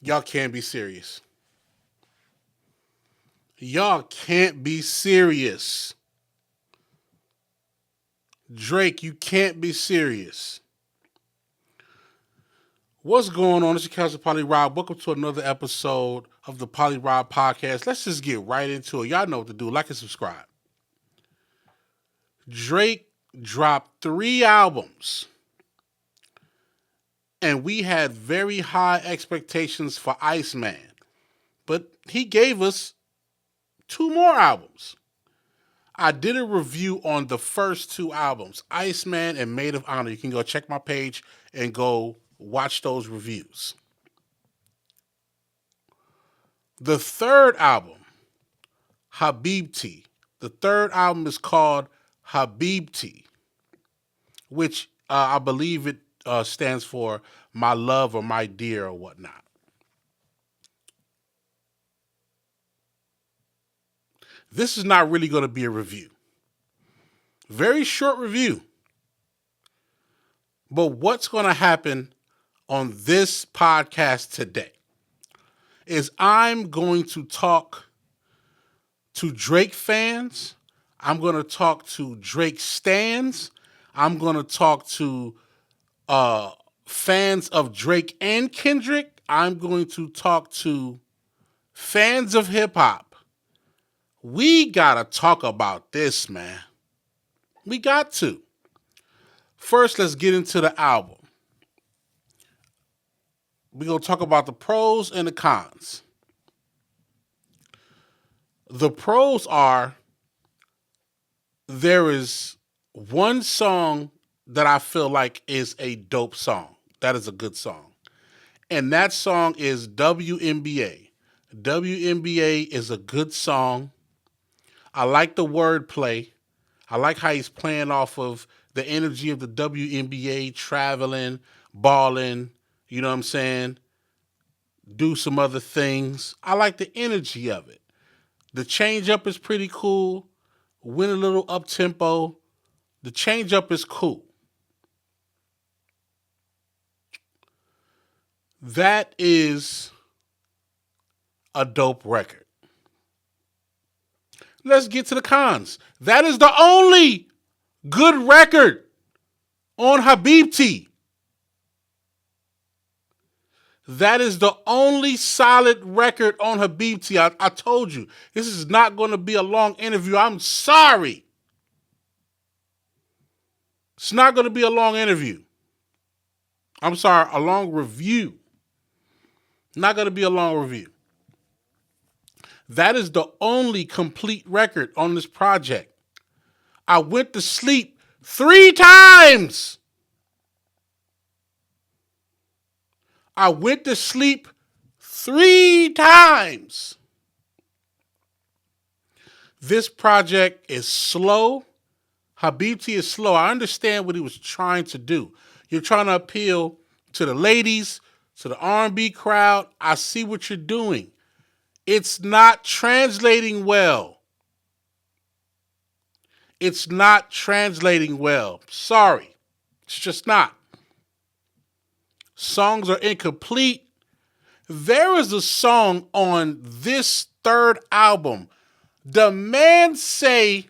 Y'all can't be serious. Y'all can't be serious. Drake, you can't be serious. What's going on? It's your cousin Polly Rob. Welcome to another episode of the Polly Rob podcast. Let's just get right into it. Y'all know what to do. Like and subscribe. Drake dropped 3 albums, and we had very high expectations for Iceman, but he gave us 2 more albums. I did a review on the first 2 albums, Iceman and Maid of Honor. You can go check my page and go watch those reviews. The third album, HABIBTI. The third album is called HABIBTI, which I believe it stands for My Love or My Dear or whatnot. This is not really going to be a review. Very short review. But what's going to happen on this podcast today is I'm going to talk to Drake fans. I'm going to talk to Drake stans. I'm going to talk to fans of Drake and Kendrick. I'm going to talk to fans of hip hop. We got to talk about this, man. We got to. First, let's get into the album. We're going to talk about the pros and the cons. The pros are there is one song that I feel like is a dope song. That is a good song. And that song is WNBA. WNBA is a good song. I like the wordplay. I like how he's playing off of the energy of the WNBA, traveling, balling, you know what I'm saying? Do some other things. I like the energy of it. The change up is pretty cool. Went a little up tempo. The change up is cool. That is a dope record. Let's get to the cons. That is the only good record on HABIBTI. That is the only solid record on HABIBTI. I told you, this is not going to be a long interview. I'm sorry. It's not going to be a long interview. I'm sorry, a long review. Not going to be a long review. That is the only complete record on this project. I went to sleep 3 times. I went to sleep 3 times. This project is slow. HABIBTI is slow. I understand what he was trying to do. You're trying to appeal to the ladies, to the R&B crowd. I see what you're doing. It's not translating well. It's not translating well. Sorry. It's just not. Songs are incomplete. There is a song on this third album. The man say,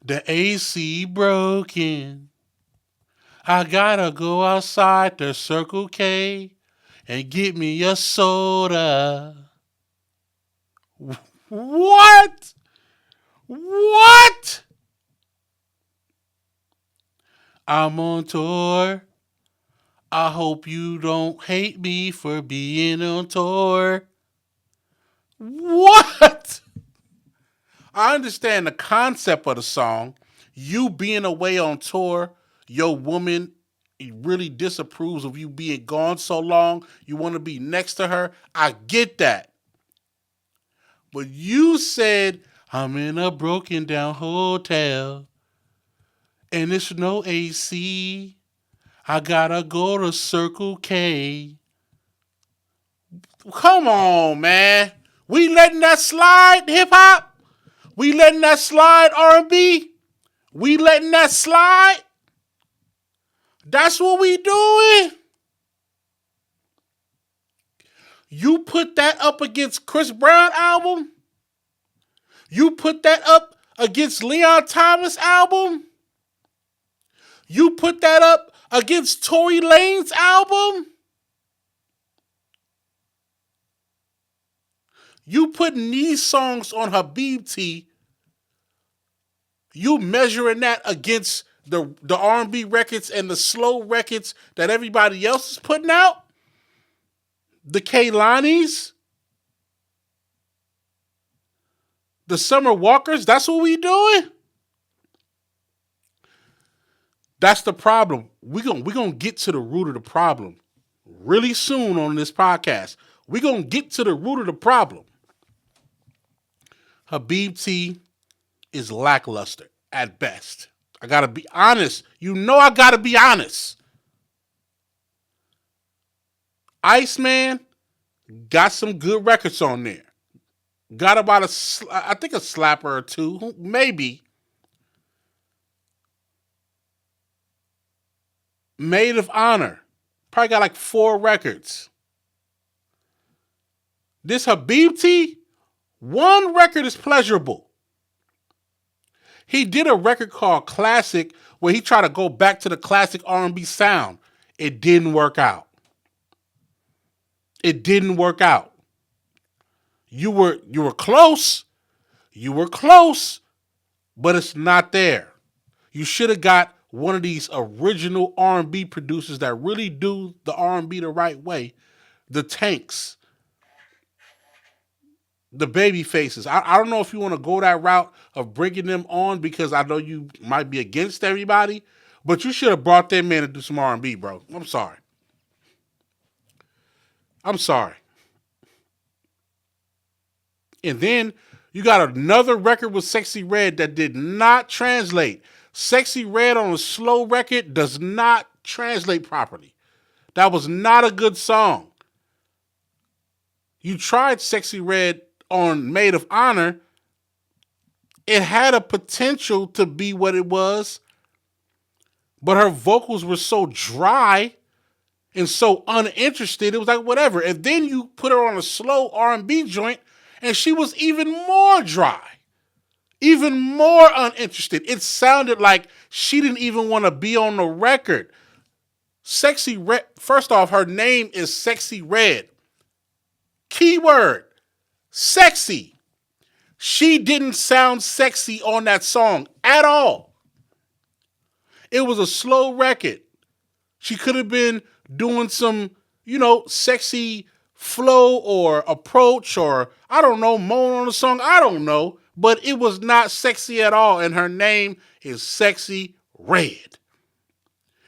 the AC broken. I gotta go outside to Circle K and get me a soda. What? What? I'm on tour. I hope you don't hate me for being on tour. What? I understand the concept of the song. You being away on tour, your woman really disapproves of you being gone so long. You want to be next to her. I get that. But you said, I'm in a broken down hotel and it's no AC. I gotta go to Circle K. Come on, man. We letting that slide, hip hop? We letting that slide, R&B? We letting that slide? That's what we doing? You put that up against Chris Brown album? You put that up against Leon Thomas album? You put that up against Tory Lanez album? You putting these songs on HABIBTI, you measuring that against the R&B records and the slow records that everybody else is putting out? The Kailanis? The Summer Walkers? That's what we doing? That's the problem. We're gonna get to the root of the problem really soon on this podcast. We're gonna get to the root of the problem. HABIBTI is lackluster at best. I gotta be honest. You know I gotta be honest. Iceman got some good records on there. Got about I think a slapper or two, maybe. Maid of Honor probably got like 4 records. This HABIBTI, one record is pleasurable. He did a record called Classic where he tried to go back to the classic R&B sound. It didn't work out. It didn't work out. You were close. You were close, but it's not there. You should have got one of these original R&B producers that really do the R&B the right way. The Tanks. The Baby Faces. I don't know if you want to go that route of bringing them on because I know you might be against everybody, but you should have brought them in to do some R&B, bro. I'm sorry. I'm sorry. And then you got another record with Sexy Red that did not translate. Sexy Red on a slow record does not translate properly. That was not a good song. You tried Sexy Red on Maid of Honor. It had a potential to be what it was, but her vocals were so dry and so uninterested. It was like whatever. And then you put her on a slow R&B joint, and she was even more dry, even more uninterested. It sounded like she didn't even want to be on the record. Sexy Red, first off, her name is Sexy Red. Keyword, sexy. She didn't sound sexy on that song at all. It was a slow record. She could have been doing some, sexy flow or approach or, I don't know, moan on the song. I don't know. But it was not sexy at all. And her name is Sexy Red.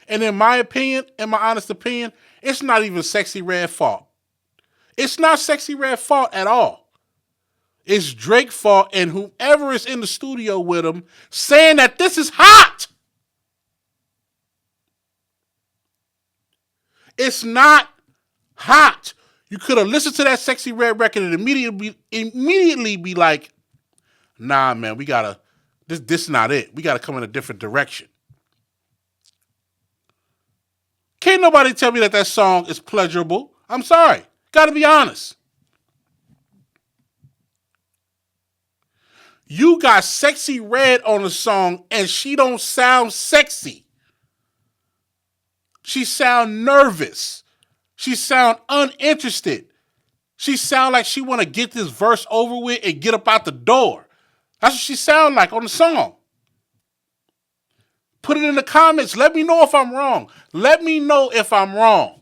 And in my opinion, in my honest opinion, it's not even Sexy Red's fault. It's not Sexy Red's fault at all. It's Drake's fault and whoever is in the studio with him saying that this is hot. It's not hot. You could have listened to that Sexy Red record and immediately be like, nah, man, this is not it. We gotta come in a different direction. Can't nobody tell me that song is pleasurable. I'm sorry. Gotta be honest. You got Sexy Red on the song and she don't sound sexy. She sound nervous. She sound uninterested. She sound like she want to get this verse over with and get up out the door. That's what she sound like on the song. Put it in the comments. Let me know if I'm wrong. Let me know if I'm wrong.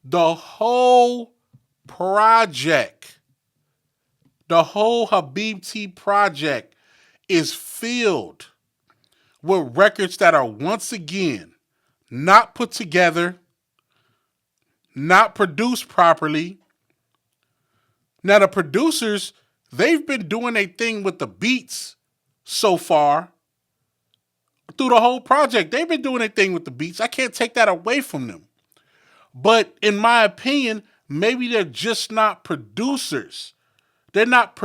The whole project, the whole HABIBTI project is filled with records that are once again not put together, not produced properly. Now the producers, they've been doing a thing with the beats so far through the whole project. They've been doing a thing with the beats. I can't take that away from them. But in my opinion, maybe they're just not producers. They're not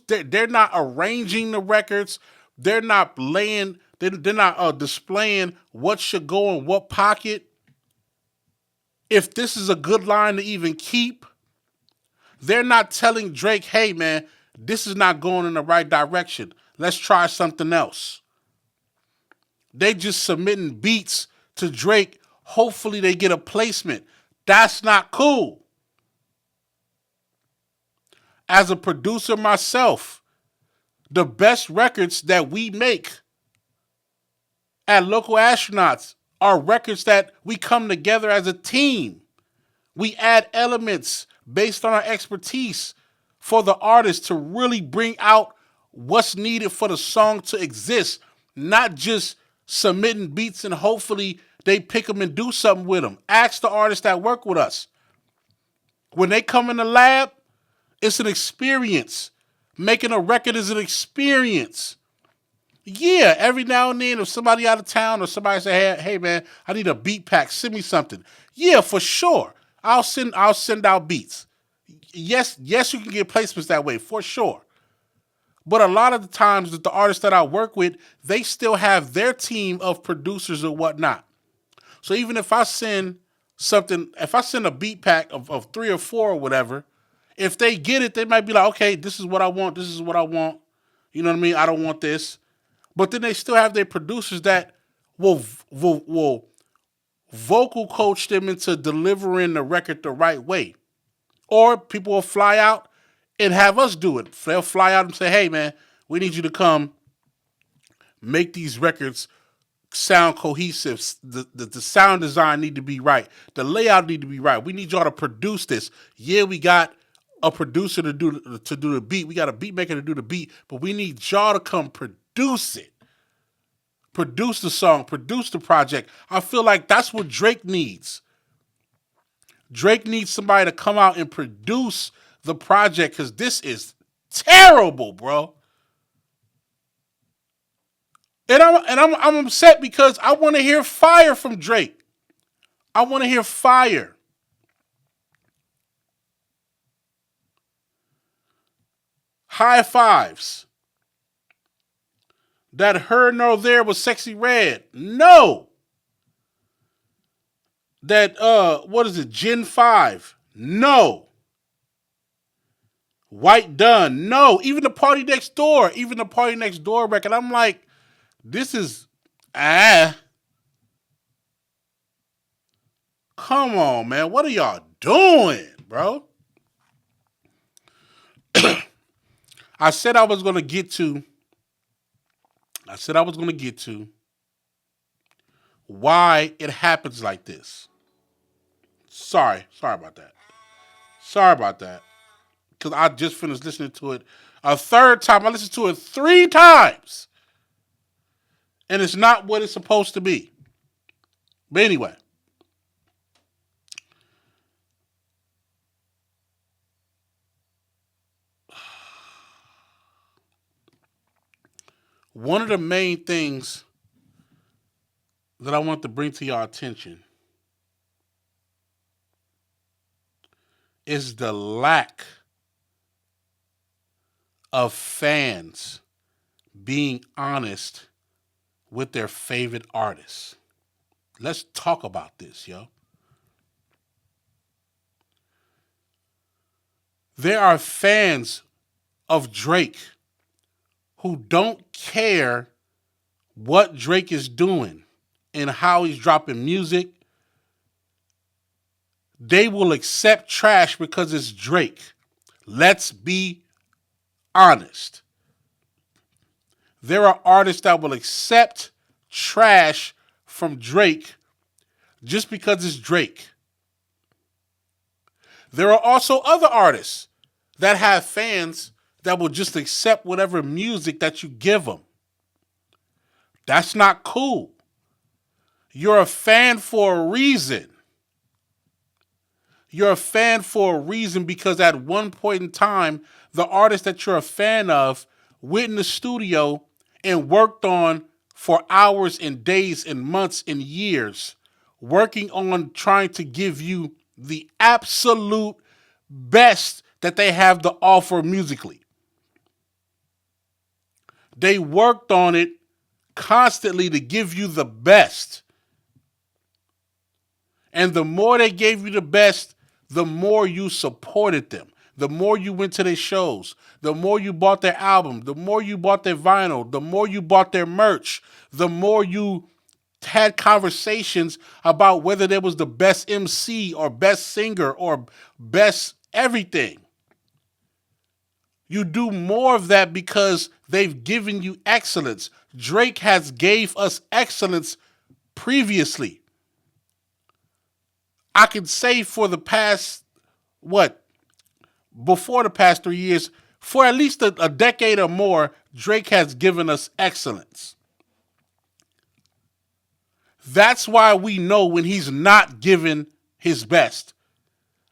they're not arranging the records. They're not they're not displaying what should go in what pocket. if this is a good line to even keep, they're not telling Drake, hey man, this is not going in the right direction. Let's try something else. They just submitting beats to Drake. Hopefully they get a placement. That's not cool. As a producer myself, the best records that we make at Local Astronauts are records that we come together as a team. We add elements based on our expertise for the artist to really bring out what's needed for the song to exist, not just submitting beats and hopefully they pick them and do something with them. Ask the artists that work with us. When they come in the lab, it's an experience. Making a record is an experience. Yeah, every now and then if somebody out of town or somebody say, hey man, I need a beat pack, send me something. Yeah, for sure. I'll send out beats. Yes, you can get placements that way, for sure. But a lot of the times with the artists that I work with, they still have their team of producers or whatnot. So even if I send a beat pack of 3 or 4 or whatever, if they get it, they might be like, okay, this is what I want, this is what I want. You know what I mean? I don't want this. But then they still have their producers that will vocal coach them into delivering the record the right way. Or people will fly out and have us do it. They'll fly out and say, hey, man, we need you to come make these records sound cohesive. The sound design need to be right. The layout need to be right. We need y'all to produce this. Yeah, we got a producer to do the beat. We got a beat maker to do the beat, but we need y'all to come produce it. Produce the song, produce the project. I feel like that's what Drake needs. Drake needs somebody to come out and produce the project because this is terrible, bro. And I'm upset because I want to hear fire from Drake. I want to hear fire. High Fives. That Her Nor There was Sexy Red. No. That what is it? Gen 5. No. White Done. No. Even the Party Next Door. Even the Party Next Door record. I'm like, this is Come on, man. What are y'all doing, bro? I said I was gonna get to why it happens like this. Sorry about that. Because I just finished listening to it a third time. I listened to it 3 times. And it's not what it's supposed to be. But anyway. One of the main things that I want to bring to your attention is the lack of fans being honest with their favorite artists. Let's talk about this, yo. There are fans of Drake who don't care what Drake is doing and how he's dropping music. They will accept trash because it's Drake. Let's be honest. There are artists that will accept trash from Drake just because it's Drake. There are also other artists that have fans that will just accept whatever music that you give them. That's not cool. You're a fan for a reason. You're a fan for a reason because at one point in time, the artist that you're a fan of went in the studio and worked on for hours and days and months and years, working on trying to give you the absolute best that they have to offer musically. They worked on it constantly to give you the best. And the more they gave you the best, the more you supported them. The more you went to their shows, the more you bought their album, the more you bought their vinyl, the more you bought their merch, the more you had conversations about whether there was the best MC or best singer or best everything. You do more of that because they've given you excellence. Drake has gave us excellence previously. I can say for the past, before the past 3 years, for at least a decade or more, Drake has given us excellence. That's why we know when he's not giving his best.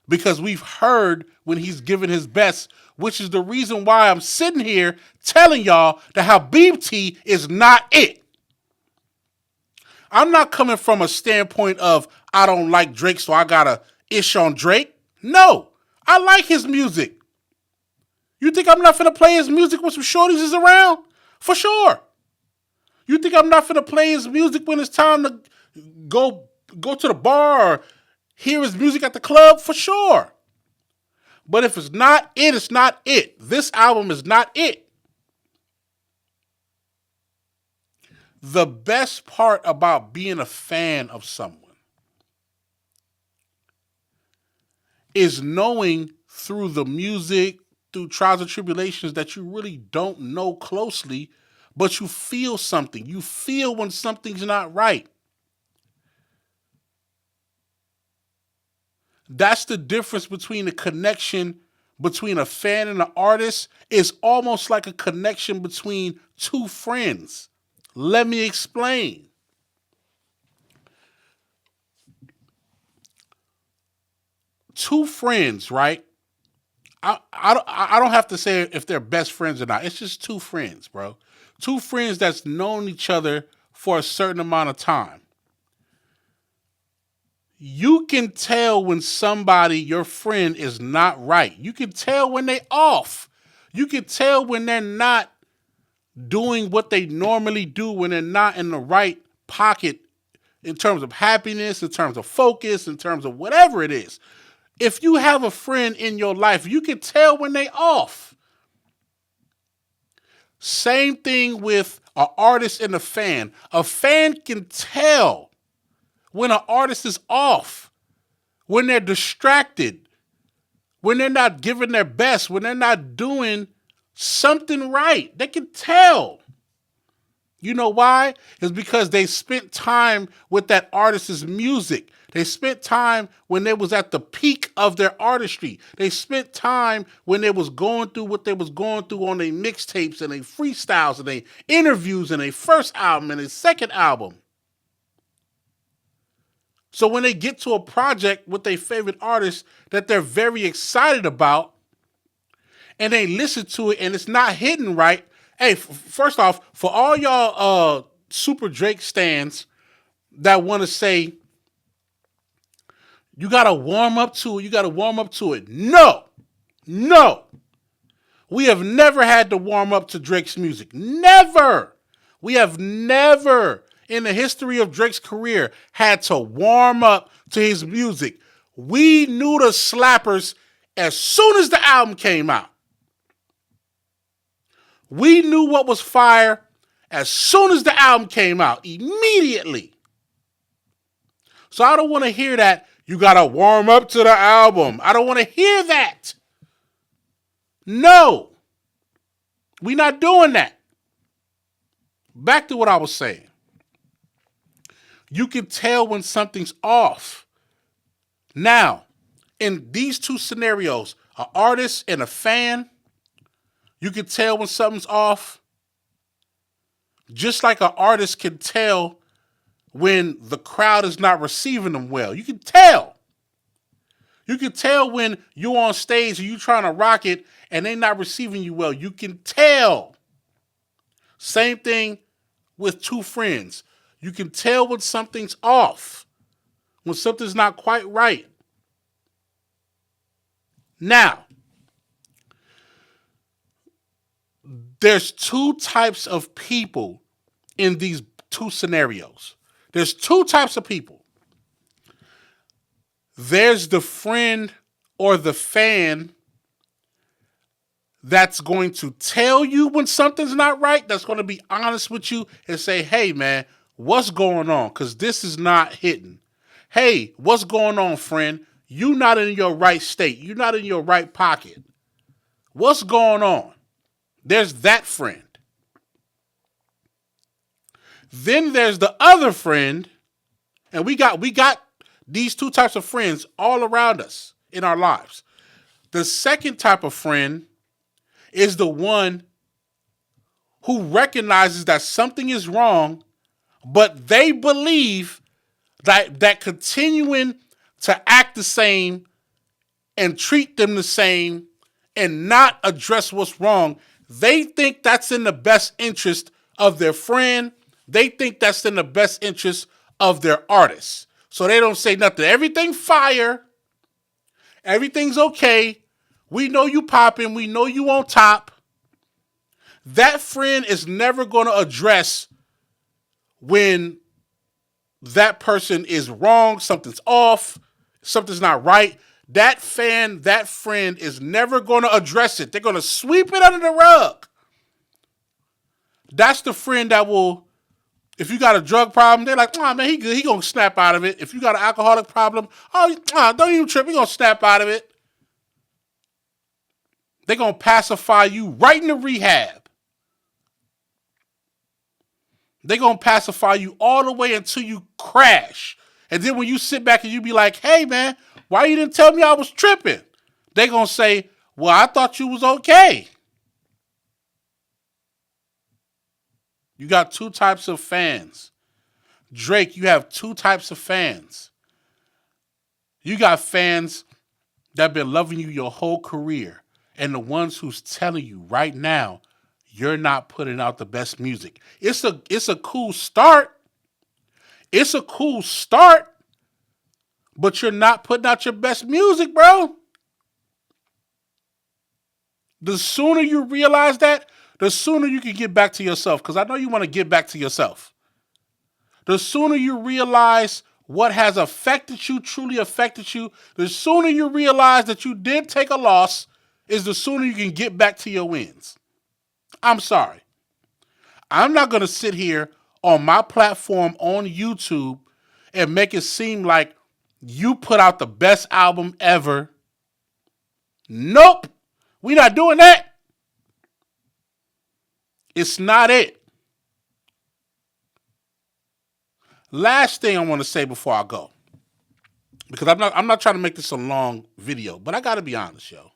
Because we've heard when he's given his best, which is the reason why I'm sitting here telling y'all that HABIBTI is not it. I'm not coming from a standpoint of I don't like Drake, so I gotta ish on Drake. No, I like his music. You think I'm not finna play his music when some shorties is around? For sure. You think I'm not finna play his music when it's time to go to the bar or hear his music at the club? For sure. But if it's not it, it's not it. This album is not it. The best part about being a fan of someone is knowing through the music, through trials and tribulations that you really don't know closely, but you feel something. You feel when something's not right. That's the difference between a connection between a fan and an artist. Is almost like a connection between two friends. Let me explain. Two friends, right? I don't have to say if they're best friends or not. It's just two friends, bro. Two friends that's known each other for a certain amount of time. You can tell when somebody, your friend, is not right. You can tell when they off. You can tell when they're not doing what they normally do, when they're not in the right pocket in terms of happiness, in terms of focus, in terms of whatever it is. If you have a friend in your life, you can tell when they off. Same thing with an artist and a fan. A fan can tell when an artist is off, when they're distracted, when they're not giving their best, when they're not doing something right. They can tell. You know why? It's because they spent time with that artist's music. They spent time when they was at the peak of their artistry. They spent time when they was going through what they was going through on their mixtapes and their freestyles and their interviews and their first album and their second album. So when they get to a project with their favorite artist that they're very excited about and they listen to it and it's not hitting right, hey, first off, for all y'all Super Drake stans that want to say, you got to warm up to it. No. We have never had to warm up to Drake's music. Never. We have never in the history of Drake's career had to warm up to his music. We knew the slappers as soon as the album came out. We knew what was fire as soon as the album came out, immediately. So I don't want to hear that, you got to warm up to the album. I don't want to hear that. No. We're not doing that. Back to what I was saying. You can tell when something's off. Now, in these two scenarios, an artist and a fan, you can tell when something's off. Just like an artist can tell when the crowd is not receiving them well. You can tell. You can tell when you're on stage and you're trying to rock it and they're not receiving you well. You can tell. Same thing with two friends. You can tell when something's off, when something's not quite right. Now, there's two types of people in these two scenarios. There's two types of people. There's the friend or the fan that's going to tell you when something's not right, that's going to be honest with you and say, hey, man, what's going on? Because this is not hitting. Hey, what's going on, friend? You not in your right state. You're not in your right pocket. What's going on? There's that friend. Then there's the other friend, and we got these two types of friends all around us in our lives. The second type of friend is the one who recognizes that something is wrong, but they believe that continuing to act the same and treat them the same and not address what's wrong, they think that's in the best interest of their friend. They think that's in the best interest of their artist. So they don't say nothing. Everything fire. Everything's okay. We know you popping. We know you on top. That friend is never going to address when that person is wrong, something's off, something's not right. That fan, that friend is never going to address it. They're going to sweep it under the rug. That's the friend that will, if you got a drug problem, they're like, oh, man, he good. He going to snap out of it. If you got an alcoholic problem, don't even trip. He going to snap out of it. They're going to pacify you right into rehab. They're going to pacify you all the way until you crash. And then when you sit back and you be like, hey, man, why you didn't tell me I was tripping? They're going to say, well, I thought you was okay. You got two types of fans. Drake, you have two types of fans. You got fans that have been loving you your whole career, and the ones who's telling you right now, you're not putting out the best music. It's a cool start. It's a cool start, but you're not putting out your best music, bro. The sooner you realize that, the sooner you can get back to yourself, because I know you want to get back to yourself. The sooner you realize what has affected you, truly affected you, the sooner you realize that you did take a loss, is the sooner you can get back to your wins. I'm sorry. I'm not going to sit here on my platform on YouTube and make it seem like you put out the best album ever. Nope. We're not doing that. It's not it. Last thing I want to say before I go, because I'm not trying to make this a long video, but I got to be honest, yo.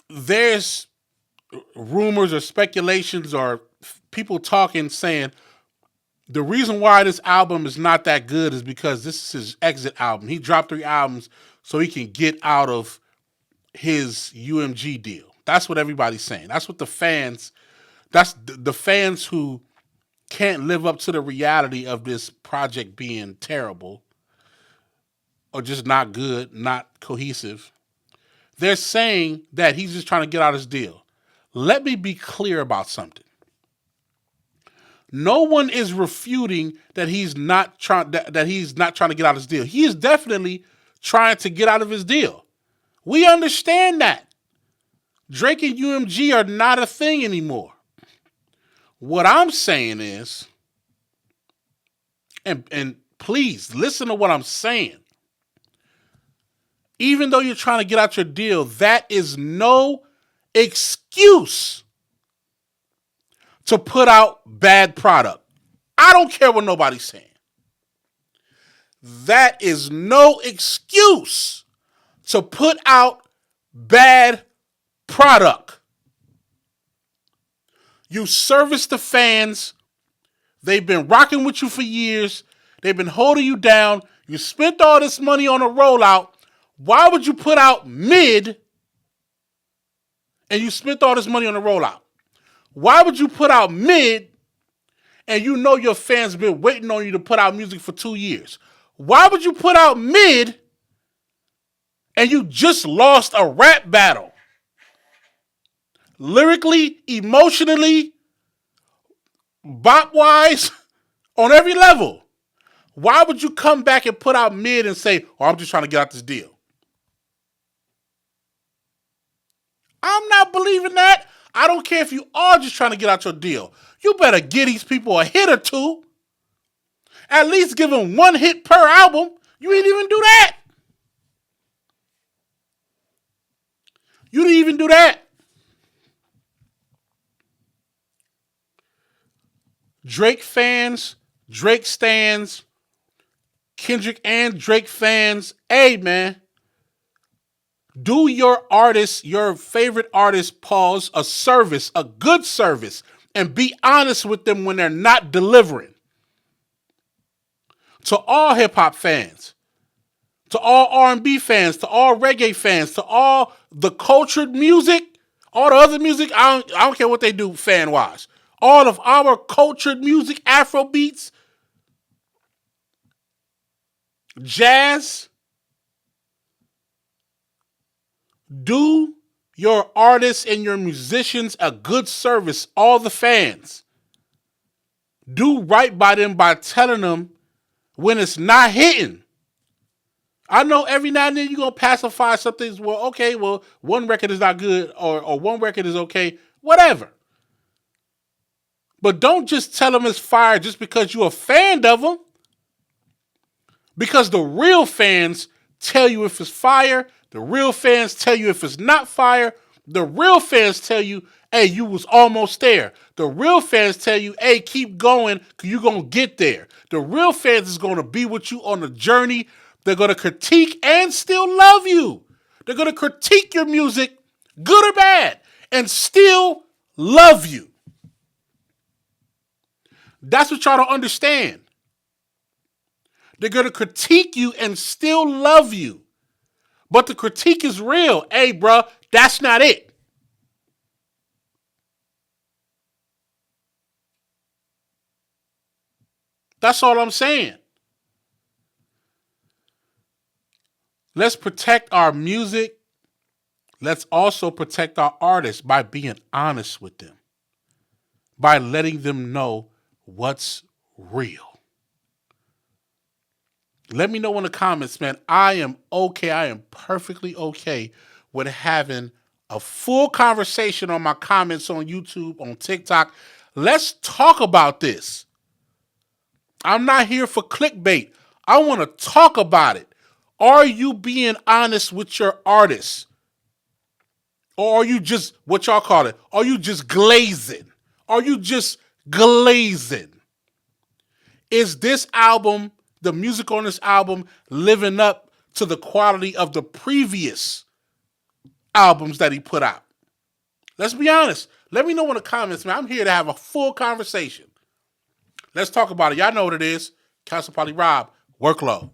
There's rumors or speculations or people talking saying the reason why this album is not that good is because this is his exit album. He dropped 3 albums so he can get out of his UMG deal. That's what everybody's saying. That's what the fans, that's the fans who can't live up to the reality of this project being terrible or just not good, not cohesive. They're saying that he's just trying to get out his deal. Let me be clear about something. No one is refuting that he's not trying to get out of his deal. He is definitely trying to get out of his deal. We understand that. Drake and UMG are not a thing anymore. What I'm saying is, and please listen to what I'm saying. Even though you're trying to get out your deal, that is no excuse to put out bad product. I don't care what nobody's saying. That is no excuse to put out bad product. You service the fans. They've been rocking with you for years. They've been holding you down. You spent all this money on a rollout. Why would you put out mid and you spent all this money on a rollout? Why would you put out mid and you know your fans been waiting on you to put out music for 2 years? Why would you put out mid and you just lost a rap battle? Lyrically, emotionally, bop-wise, on every level. Why would you come back and put out mid and say, oh, I'm just trying to get out this deal? I'm not believing that. I don't care if you are just trying to get out your deal. You better give these people a hit or two. At least give them one hit per album. You didn't even do that. You didn't even do that. Drake fans, Drake stans, Kendrick and Drake fans, hey man, do your artist, your favorite artist, pause, a service, a good service, and be honest with them when they're not delivering. To all hip hop fans, to all R&B fans, to all reggae fans, to all the cultured music, all the other music, I don't care what they do fan wise. All of our cultured music, Afro beats, jazz, do your artists and your musicians a good service, all the fans. Do right by them by telling them when it's not hitting. I know every now and then you're going to pacify some things. Well, okay, well, one record is not good or one record is okay, whatever. But don't just tell them it's fire just because you're a fan of them. Because the real fans tell you if it's fire. The real fans tell you if it's not fire. The real fans tell you, hey, you was almost there. The real fans tell you, hey, keep going because you're going to get there. The real fans is going to be with you on the journey. They're going to critique and still love you. They're going to critique your music, good or bad, and still love you. That's what y'all don't understand. They're going to critique you and still love you. But the critique is real. Hey, bro, that's not it. That's all I'm saying. Let's protect our music. Let's also protect our artists by being honest with them. By letting them know what's real. Let me know in the comments, man. I am okay. I am perfectly okay with having a full conversation on my comments on YouTube, on TikTok. Let's talk about this. I'm not here for clickbait. I want to talk about it. Are you being honest with your artists? Or are you just, what y'all call it, are you just glazing? Are you just glazing? Is this album, the music on this album, living up to the quality of the previous albums that he put out? Let's be honest. Let me know in the comments, man. I'm here to have a full conversation. Let's talk about it. Y'all know what it is. Council Party Rob, Workload.